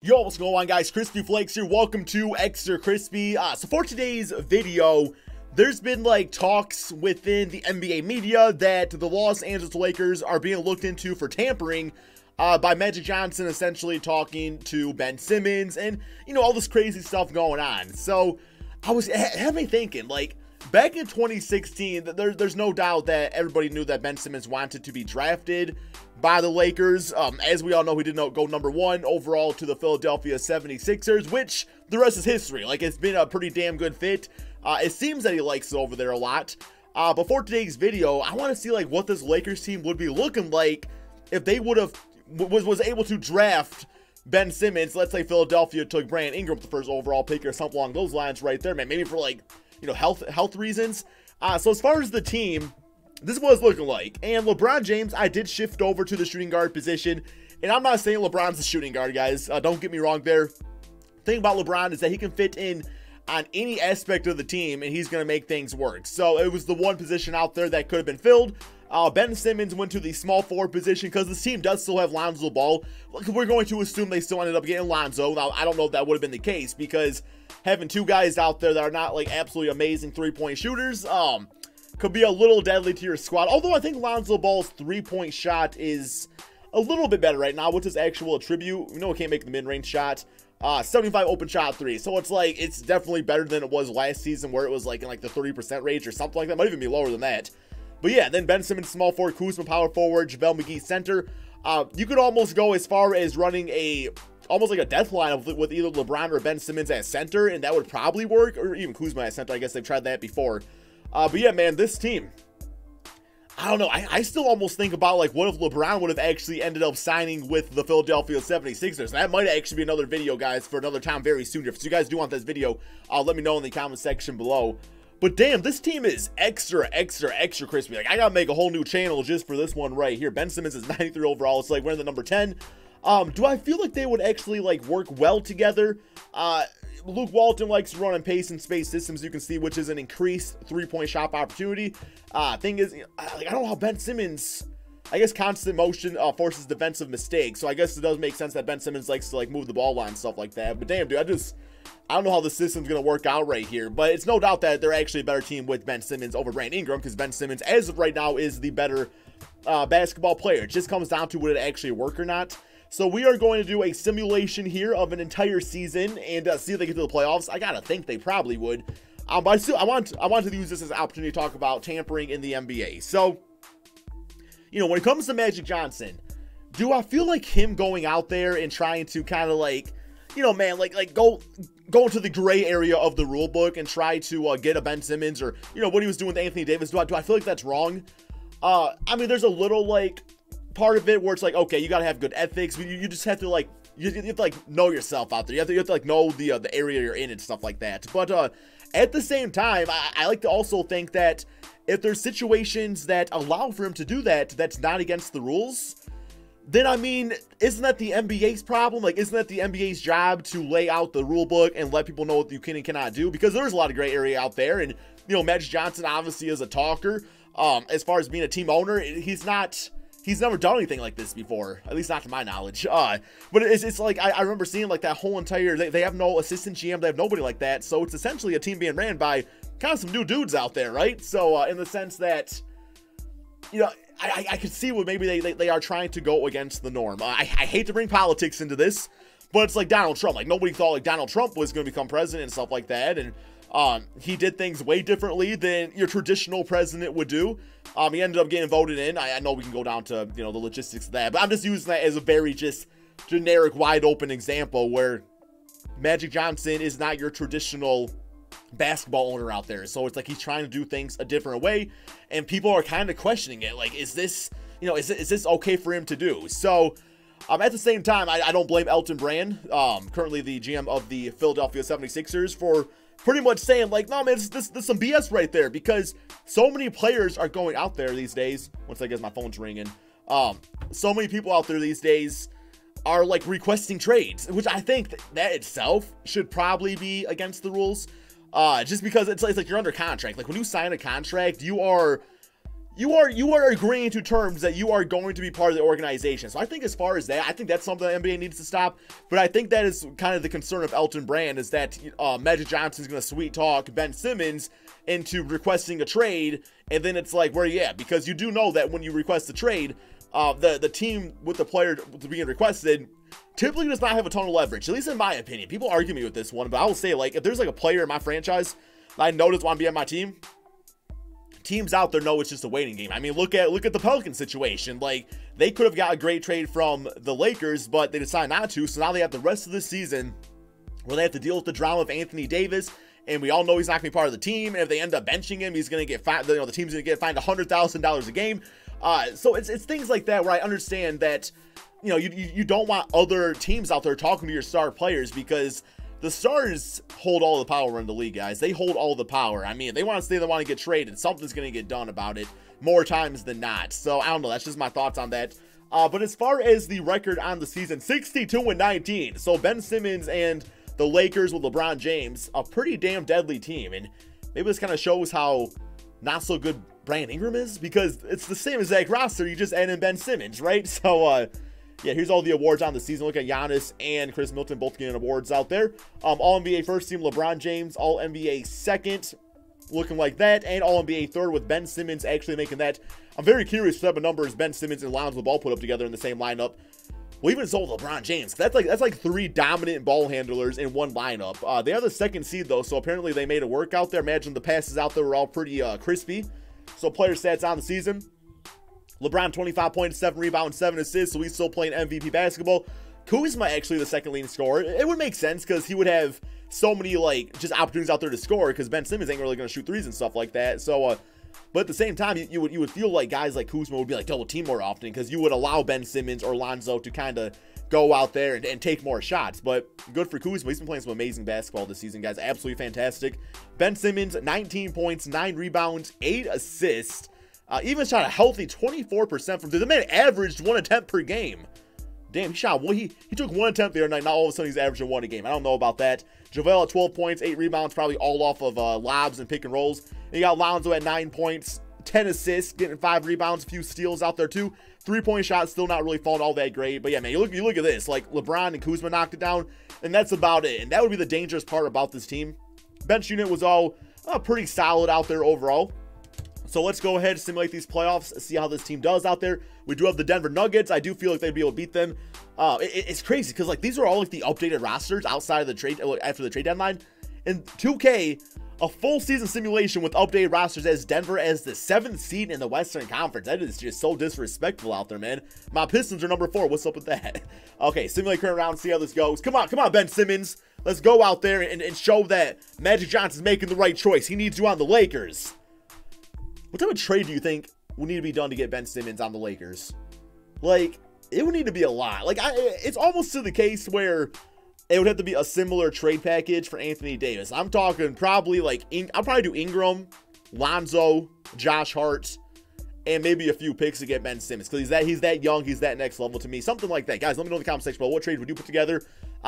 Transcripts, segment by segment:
Yo, what's going on, guys? KrispyFlakes here. Welcome to Extra Crispy. So for today's video, there's been like talks within the NBA media that the Los Angeles Lakers are being looked into for tampering by Magic Johnson essentially talking to Ben Simmons and, you know, all this crazy stuff going on. So it had me thinking, like, back in 2016, there's no doubt that everybody knew that Ben Simmons wanted to be drafted by the Lakers. As we all know, he did not go #1 overall to the Philadelphia 76ers, which the rest is history. Like, it's been a pretty damn good fit. It seems that he likes it over there a lot. Before today's video, I want to see like what this Lakers team would be looking like if they would have was able to draft Ben Simmons. Let's say Philadelphia took Brandon Ingram, the first overall pick, or something along those lines right there, man. Maybe for like, you know, health reasons. So as far as the team, this is what it's looking like. And LeBron James, I did shift over to the shooting guard position. And I'm not saying LeBron's a shooting guard, guys. Don't get me wrong there. The thing about LeBron is that he can fit in on any aspect of the team, and he's going to make things work. So it was the one position out there that could have been filled. Ben Simmons went to the small forward position because this team does still have Lonzo Ball. We're going to assume they still ended up getting Lonzo. Now, I don't know if that would have been the case because having two guys out there that are not like absolutely amazing three-point shooters, could be a little deadly to your squad. Although I think Lonzo Ball's three-point shot is a little bit better right now. What's his actual attribute? We know he can't make the mid-range shot. 75 open shot three. So it's like, it's definitely better than it was last season where it was like in like the 30% range or something like that. Might even be lower than that. But yeah, then Ben Simmons small forward, Kuzma power forward, JaVale McGee center. You could almost go as far as running almost like a death line with either LeBron or Ben Simmons at center, and that would probably work, or even Kuzma at center. I guess they've tried that before. But yeah, man, this team, I don't know. I still almost think about, like, what if LeBron would have actually ended up signing with the Philadelphia 76ers? That might actually be another video, guys, for another time very soon. If you guys do want this video, let me know in the comment section below. But damn, this team is extra crispy. Like, I gotta make a whole new channel just for this one right here. Ben Simmons is 93 overall. It's like we're in the number 10. Do I feel like they would actually, like, work well together? Luke Walton likes to run in pace and space systems, you can see, which is an increased three-point shot opportunity. Thing is, I don't know how Ben Simmons, I guess constant motion forces defensive mistakes, so I guess it does make sense that Ben Simmons likes to like move the ball line and stuff like that. But damn, dude, I don't know how the system's gonna work out right here, but it's no doubt that they're actually a better team with Ben Simmons over Brandon Ingram, because Ben Simmons, as of right now, is the better basketball player. It just comes down to would it actually work or not. So we are going to do a simulation here of an entire season and see if they get to the playoffs. I gotta think they probably would. But I want to use this as an opportunity to talk about tampering in the NBA. So, you know, when it comes to Magic Johnson, do I feel like him going out there and trying to kind of like, you know, man, like go into the gray area of the rule book and try to get a Ben Simmons, or, you know, what he was doing with Anthony Davis? Do I feel like that's wrong? I mean, there's a little like part of it where it's like, okay, you gotta have good ethics, but you just have to like, you have to like know yourself out there. You have to like know the area you're in and stuff like that. But at the same time, I like to also think that if there's situations that allow for him to do that, that's not against the rules, then I mean, isn't that the NBA's problem? Like, isn't that the NBA's job to lay out the rule book and let people know what you can and cannot do? Because there's a lot of gray area out there, and, you know, Magic Johnson obviously is a talker. As far as being a team owner, he's never done anything like this before, at least not to my knowledge. But it's like, I remember seeing like that whole entire, they have no assistant GM, they have nobody like that. So it's essentially a team being ran by kind of some new dudes out there, right? So in the sense that, you know, I could see what maybe they are trying to go against the norm. I hate to bring politics into this, but it's like Donald Trump. Like, nobody thought like Donald Trump was going to become president and stuff like that. And he did things way differently than your traditional president would do. He ended up getting voted in. I know we can go down to, you know, the logistics of that, but I'm just using that as a very just generic, wide open example where Magic Johnson is not your traditional basketball owner out there. So it's like he's trying to do things a different way, and people are kind of questioning it. Like, is this, you know, is this okay for him to do? So at the same time, I don't blame Elton Brand, currently the GM of the Philadelphia 76ers, for pretty much saying like, no, man, this some BS right there, because so many players are going out there these days. Once I guess my phone's ringing. So many people out there these days are like requesting trades, which I think that itself should probably be against the rules. Just because it's like you're under contract. Like, when you sign a contract, you are agreeing to terms that you are going to be part of the organization. So I think as far as that, I think that's something the NBA needs to stop. But I think that is kind of the concern of Elton Brand, is that Magic Johnson's going to sweet talk Ben Simmons into requesting a trade, and then it's like, where you at? Because you do know that when you request a trade, the team with the player being requested typically does not have a ton of leverage, at least in my opinion. People argue me with this one, but I will say, like, if there's like a player in my franchise that I notice want to be on my team, teams out there know it's just a waiting game. I mean, look at the Pelicans situation. Like, they could have got a great trade from the Lakers, but they decided not to. So now they have the rest of the season where they have to deal with the drama of Anthony Davis, and we all know he's not going to be part of the team. And if they end up benching him, he's going to get fined. The team's going to get fined $100,000 a game. So it's things like that where I understand that, you know, you don't want other teams out there talking to your star players, because the stars hold all the power in the league, guys. They hold all the power. I mean, if they want to say they want to get traded, something's going to get done about it more times than not. So I don't know. That's just my thoughts on that. But as far as the record on the season, 62-19. So Ben Simmons and the Lakers with LeBron James, a pretty damn deadly team. And maybe this kind of shows how not so good Brandon Ingram is, because it's the same exact roster. You just add in Ben Simmons, right? So, yeah, here's all the awards on the season. Look at Giannis and Chris Middleton both getting awards out there. All-NBA first team, LeBron James. All-NBA second, looking like that. And All-NBA third, with Ben Simmons actually making that. I'm very curious what type of numbers Ben Simmons and Lonzo Ball put up together in the same lineup. Well, even so, LeBron James. That's like three dominant ball handlers in one lineup. They are the second seed, though, so apparently they made it work out there. Imagine the passes out there were all pretty crispy. So player stats on the season: LeBron 25 points, 7 rebounds, 7 assists, so he's still playing MVP basketball. Kuzma actually the second leading scorer. It would make sense because he would have so many, like, just opportunities out there to score, because Ben Simmons ain't really going to shoot threes and stuff like that. So, but at the same time, you would feel like guys like Kuzma would be like double team more often, because you would allow Ben Simmons or Lonzo to kind of go out there and take more shots. But good for Kuzma. He's been playing some amazing basketball this season, guys. Absolutely fantastic. Ben Simmons, 19 points, 9 rebounds, 8 assists. Even shot a healthy 24% from three. The man averaged 1 attempt per game. Damn, he shot one. He took 1 attempt the other night. Now all of a sudden he's averaging 1 a game. I don't know about that. JaVale at 12 points, 8 rebounds, probably all off of lobs and pick and rolls. And you got Lonzo at 9 points, 10 assists, getting 5 rebounds, a few steals out there too. 3-point shot still not really falling all that great. But yeah, man, you look at this. Like, LeBron and Kuzma knocked it down, and that's about it. And that would be the dangerous part about this team. Bench unit was all pretty solid out there overall. So let's go ahead and simulate these playoffs, see how this team does out there. We do have the Denver Nuggets. I do feel like they'd be able to beat them. It's crazy because, like, these are all like the updated rosters outside of the trade, after the trade deadline. In 2K, a full season simulation with updated rosters as Denver as the 7th seed in the Western Conference. That is just so disrespectful out there, man. My Pistons are number 4. What's up with that? Okay, simulate current round, see how this goes. Come on, Ben Simmons. Let's go out there and show that Magic Johnson's making the right choice. He needs you on the Lakers. What type of trade do you think will need to be done to get Ben Simmons on the Lakers? Like, it would need to be a lot. Like, it's almost to the case where it would have to be a similar trade package for Anthony Davis. I'm talking probably like, I'll probably do Ingram, Lonzo, Josh Hart, and maybe a few picks to get Ben Simmons, because he's that young, he's that next level to me. Something like that. Guys, let me know in the comment section below what trade would you put together.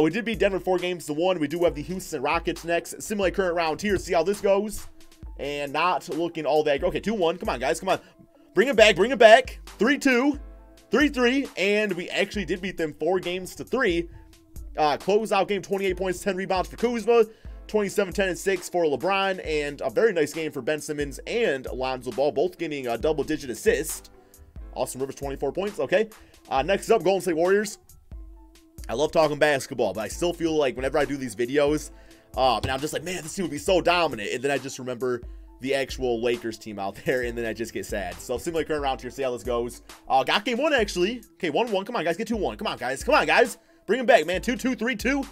We did beat Denver 4 games to 1. We do have the Houston Rockets next. Simulate current round here, see how this goes. And not looking all that. Okay, 2-1. Come on, guys. Come on. Bring it back. Bring it back. 3-2. 3-3. And we actually did beat them 4 games to 3. Closeout game, 28 points, 10 rebounds for Kuzma. 27, 10, and 6 for LeBron. And a very nice game for Ben Simmons and Lonzo Ball, both getting a double-digit assist. Austin Rivers, 24 points. Okay. Next up, Golden State Warriors. I love talking basketball, but I still feel like whenever I do these videos, and I'm just like, man, this team would be so dominant. And then I just remember the actual Lakers team out there, and then I just get sad. So simulate current round here, see how this goes. Got game 1, actually. Okay, 1-1. Come on, guys, get 2-1. Come on, guys. Come on, guys. Bring him back, man. 2-2, 3-2.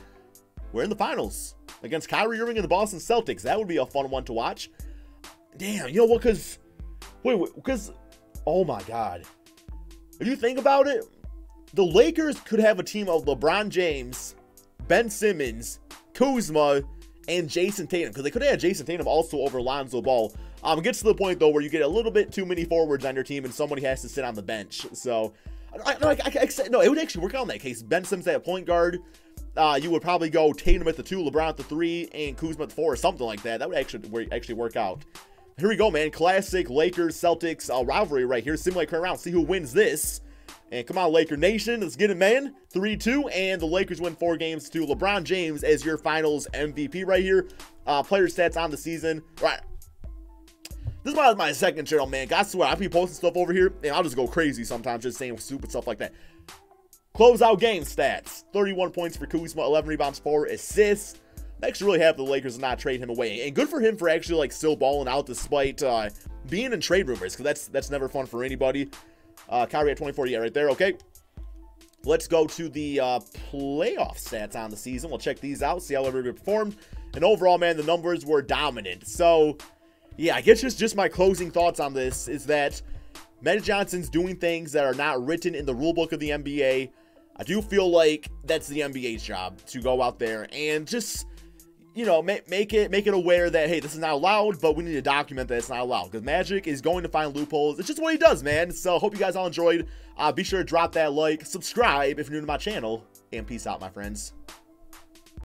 We're in the finals against Kyrie Irving and the Boston Celtics. That would be a fun one to watch. Damn, you know what? Because, oh my God. If you think about it, the Lakers could have a team of LeBron James, Ben Simmons, Kuzma, and Jason Tatum, because they could have had Jason Tatum also over Lonzo Ball. It gets to the point, though, where you get a little bit too many forwards on your team and somebody has to sit on the bench. So, no, it would actually work out in that case. Ben Simmons at point guard. You would probably go Tatum at the 2, LeBron at the 3, and Kuzma at the 4, or something like that. That would actually work out. Here we go, man. Classic Lakers-Celtics rivalry right here. Simulate current round. See who wins this. And come on, Laker Nation. Let's get it, man. 3-2. And the Lakers win 4 games to LeBron James as your finals MVP right here. Player stats on the season. Right. This is my second channel, man. I swear, I be posting stuff over here, and I'll just go crazy sometimes just saying stupid stuff like that. Closeout game stats. 31 points for Kuzma, 11 rebounds, 4 assists. I'm actually really happy the Lakers did not trade him away. And good for him for actually, like, still balling out despite being in trade rumors, because that's never fun for anybody. Kyrie at 24, yeah, right there, okay. Let's go to the playoff stats on the season. We'll check these out, see how everybody performed. And overall, man, the numbers were dominant. So, yeah, I guess just my closing thoughts on this is that Magic Johnson's doing things that are not written in the rulebook of the NBA. I do feel like that's the NBA's job to go out there and just, you know, make it aware that, hey, this is not allowed, but we need to document that it's not allowed, because Magic is going to find loopholes. It's just what he does, man. So hope you guys all enjoyed. Be sure to drop that like, subscribe if you're new to my channel, and peace out, my friends.